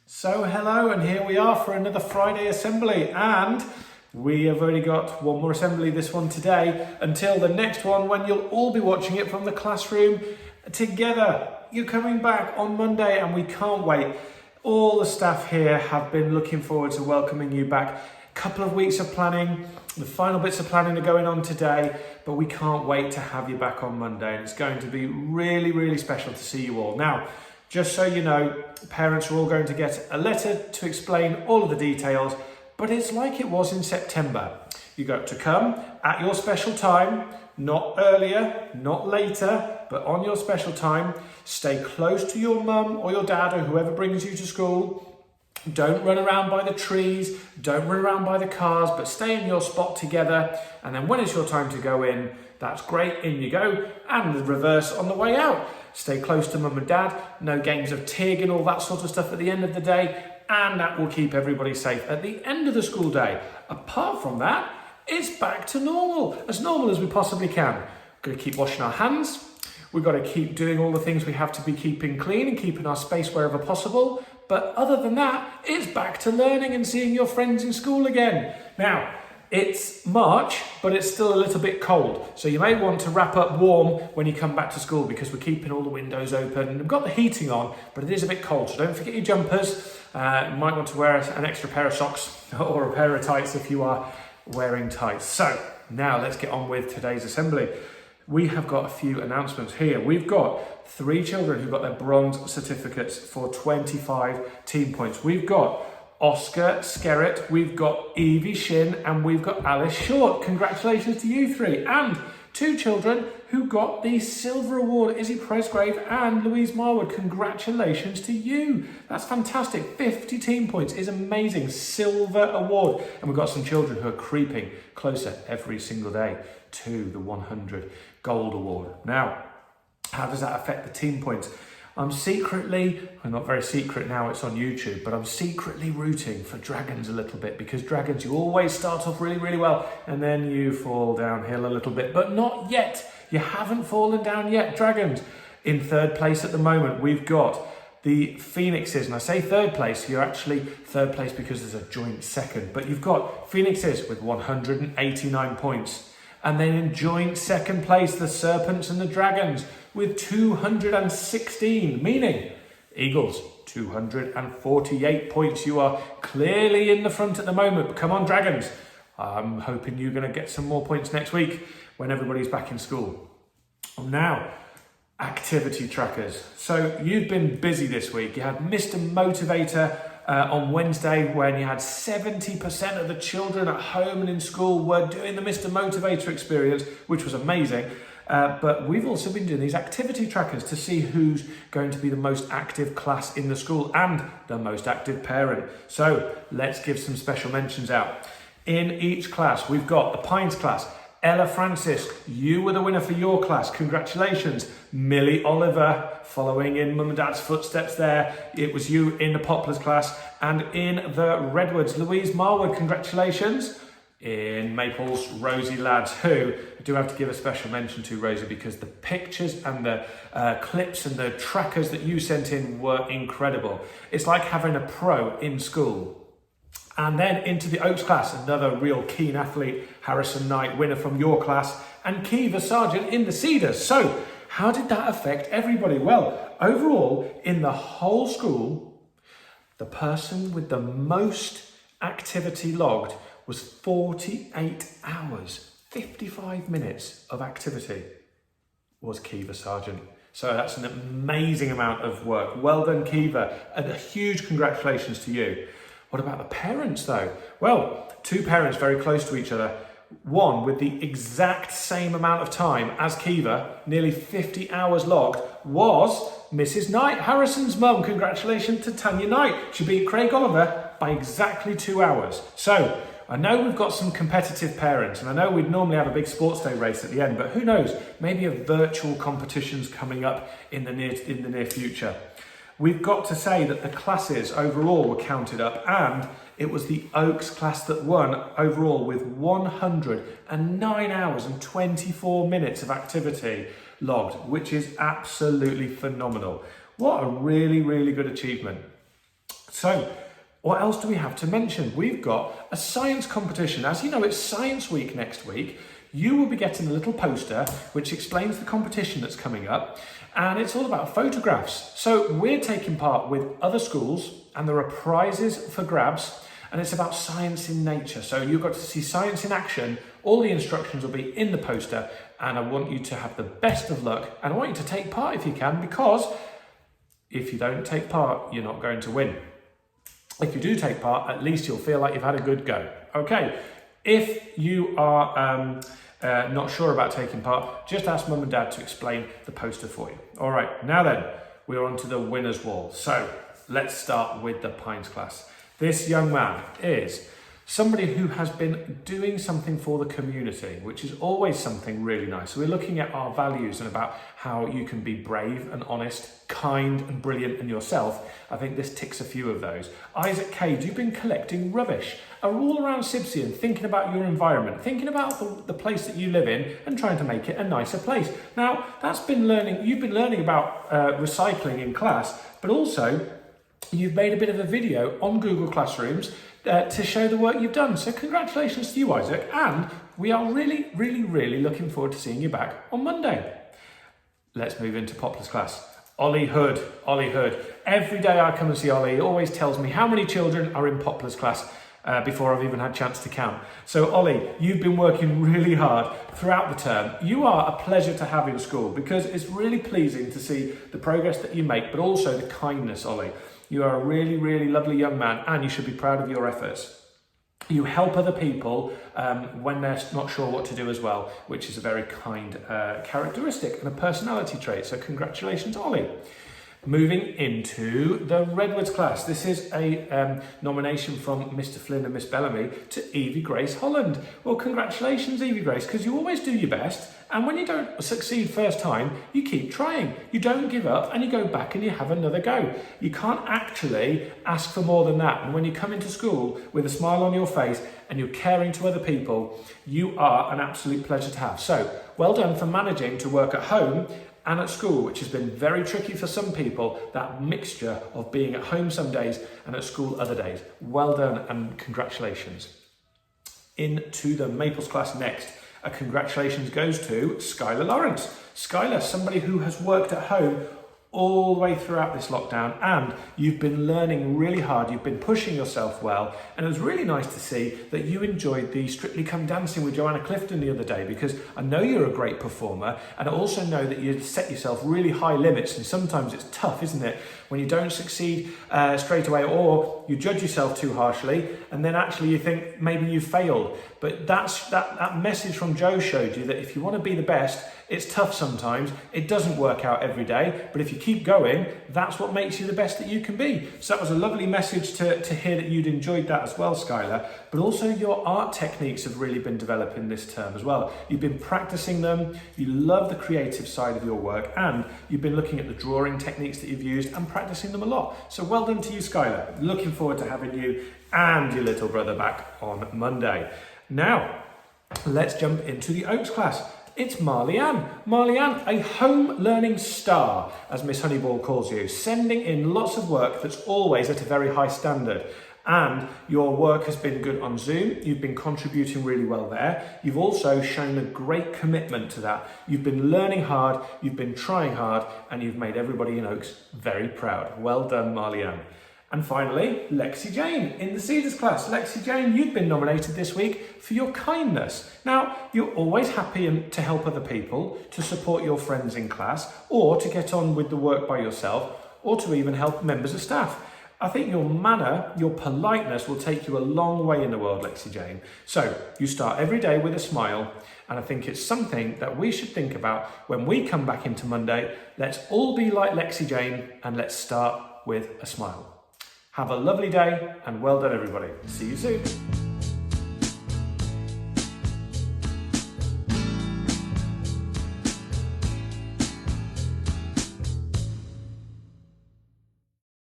So hello, and here we are for another Friday assembly, and we have only got one more assembly, this one today, until the next one when you'll all be watching it from the classroom together. You're coming back on Monday and we can't wait. All the staff here have been looking forward to welcoming you back. A couple of weeks of planning, the final bits of planning are going on today, but we can't wait to have you back on Monday, and it's going to be really, really special to see you all. Now, just so you know, parents are all going to get a letter to explain all of the details, but it's like it was in September. You got to come at your special time, not earlier, not later, but on your special time. Stay close to your mum or your dad or whoever brings you to school. Don't run around by the trees, don't run around by the cars, but stay in your spot together. And then when it's your time to go in, that's great, in you go, and the reverse on the way out. Stay close to mum and dad, no games of tig and all that sort of stuff at the end of the day, and that will keep everybody safe at the end of the school day. Apart from that, it's back to normal as we possibly can. We've got to keep washing our hands, we've got to keep doing all the things we have to be keeping clean and keeping our space wherever possible, but other than that, it's back to learning and seeing your friends in school again. Now, it's March, but it's still a little bit cold. So you may want to wrap up warm when you come back to school because we're keeping all the windows open and we've got the heating on, but it is a bit cold. So don't forget your jumpers. You might want to wear an extra pair of socks or a pair of tights if you are wearing tights. So now let's get on with today's assembly. We have got a few announcements here. We've got 3 children who got their bronze certificates for 25 team points. We've got Oscar Skerritt, we've got Evie Shin, and we've got Alice Short. Congratulations to you 3. And 2 children who got the silver award, Izzy Presgrave and Louise Marwood. Congratulations to you. That's fantastic. 50 team points is amazing. Silver award. And we've got some children who are creeping closer every single day to the 100 gold award. Now, how does that affect the team points? I'm not very secret now, it's on YouTube, but I'm secretly rooting for dragons a little bit, because dragons, you always start off really, really well and then you fall downhill a little bit, but not yet. You haven't fallen down yet, dragons. In 3rd place at the moment, we've got the Phoenixes, and I say 3rd place, you're actually 3rd place because there's a joint 2nd, but you've got Phoenixes with 189 points. And then in joint 2nd place, the Serpents and the Dragons with 216, meaning Eagles, 248 points. You are clearly in the front at the moment, but come on, Dragons. I'm hoping you're going to get some more points next week when everybody's back in school. Now, activity trackers. So you've been busy this week. You had Mr. Motivator on Wednesday, when you had 70% of the children at home and in school were doing the Mr. Motivator experience, which was amazing. But we've also been doing these activity trackers to see who's going to be the most active class in the school and the most active parent. So let's give some special mentions out. In each class, we've got the Pines class. Ella Francis, you were the winner for your class. Congratulations. Millie Oliver, following in mum and dad's footsteps there. It was you in the Poplars class. And in the Redwoods, Louise Marwood, congratulations. In Maples, Rosie Lads, who I do have to give a special mention to, Rosie, because the pictures and the clips and the trackers that you sent in were incredible. It's like having a pro in school. And then into the Oaks class, another real keen athlete, Harrison Knight, winner from your class, and Kiva Sargent in the Cedars. So how did that affect everybody? Well, overall, in the whole school, the person with the most activity logged was 48 hours, 55 minutes of activity was Kiva Sargent. So that's an amazing amount of work. Well done, Kiva, and a huge congratulations to you. What about the parents though? Well, 2 parents very close to each other. One with the exact same amount of time as Kiva, nearly 50 hours logged, was Mrs. Knight, Harrison's mum. Congratulations to Tanya Knight. She beat Craig Oliver by exactly 2 hours. So I know we've got some competitive parents, and I know we'd normally have a big sports day race at the end, but who knows? Maybe a virtual competition's coming up in the near future. We've got to say that the classes overall were counted up, and it was the Oaks class that won overall with 109 hours and 24 minutes of activity logged, which is absolutely phenomenal. What a really, really good achievement. So, what else do we have to mention? We've got a science competition. As you know, it's Science Week next week. You will be getting a little poster which explains the competition that's coming up, and it's all about photographs. So we're taking part with other schools, and there are prizes for grabs, and it's about science in nature. So you've got to see science in action. All the instructions will be in the poster, and I want you to have the best of luck, and I want you to take part if you can, because if you don't take part, you're not going to win. If you do take part, at least you'll feel like you've had a good go. Okay, if you are not sure about taking part, just ask Mum and Dad to explain the poster for you. All right, now then, we're on to the winner's wall. So let's start with the Pines class. This young man is somebody who has been doing something for the community, which is always something really nice. So we're looking at our values and about how you can be brave and honest, kind and brilliant in yourself. I think this ticks a few of those. Isaac Cade, you've been collecting rubbish. Are all around Sibsian, thinking about your environment, thinking about the place that you live in and trying to make it a nicer place. Now, you've been learning about recycling in class, but also you've made a bit of a video on Google Classrooms to show the work you've done. So congratulations to you, Isaac, and we are really, really, really looking forward to seeing you back on Monday. Let's move into Poplar's class. Ollie Hood. Every day I come and see Ollie, he always tells me how many children are in Poplar's class before I've even had a chance to count. So Ollie, you've been working really hard throughout the term. You are a pleasure to have in school because it's really pleasing to see the progress that you make, but also the kindness, Ollie. You are a really, really lovely young man, and you should be proud of your efforts. You help other people when they're not sure what to do as well, which is a very kind characteristic and a personality trait. So congratulations, Ollie. Moving into the Redwoods class. This is a nomination from Mr. Flynn and Miss Bellamy to Evie Grace Holland. Well, congratulations, Evie Grace, because you always do your best. And when you don't succeed first time, you keep trying. You don't give up and you go back and you have another go. You can't actually ask for more than that. And when you come into school with a smile on your face and you're caring to other people, you are an absolute pleasure to have. So well done for managing to work at home and at school, which has been very tricky for some people, that mixture of being at home some days and at school other days. Well done and congratulations. Into the Maples class next. A congratulations goes to Skylar Lawrence. Skylar, somebody who has worked at home all the way throughout this lockdown, and you've been learning really hard, you've been pushing yourself well, and it was really nice to see that you enjoyed the Strictly Come Dancing with Joanna Clifton the other day, because I know you're a great performer, and I also know that you set yourself really high limits, and sometimes it's tough, isn't it, when you don't succeed straight away, or you judge yourself too harshly, and then actually you think maybe you failed. But that message from Joe showed you that if you want to be the best, it's tough sometimes, it doesn't work out every day, but if you keep going, that's what makes you the best that you can be. So that was a lovely message to hear that you'd enjoyed that as well, Skylar. But also your art techniques have really been developing this term as well. You've been practicing them, you love the creative side of your work, and you've been looking at the drawing techniques that you've used and practicing them a lot. So well done to you, Skylar. Looking forward to having you and your little brother back on Monday. Now, let's jump into the Oaks class. It's Marley-Ann. Marley-Ann, a home learning star, as Miss Honeyball calls you, sending in lots of work that's always at a very high standard. And your work has been good on Zoom. You've been contributing really well there. You've also shown a great commitment to that. You've been learning hard, you've been trying hard, and you've made everybody in Oaks very proud. Well done, Marley-Ann. And finally, Lexi Jane in the Cedars class. Lexi Jane, you've been nominated this week for your kindness. Now, you're always happy to help other people, to support your friends in class, or to get on with the work by yourself, or to even help members of staff. I think your manner, your politeness will take you a long way in the world, Lexi Jane. So you start every day with a smile, and I think it's something that we should think about when we come back into Monday. Let's all be like Lexi Jane, and let's start with a smile. Have a lovely day, and well done, everybody. See you soon.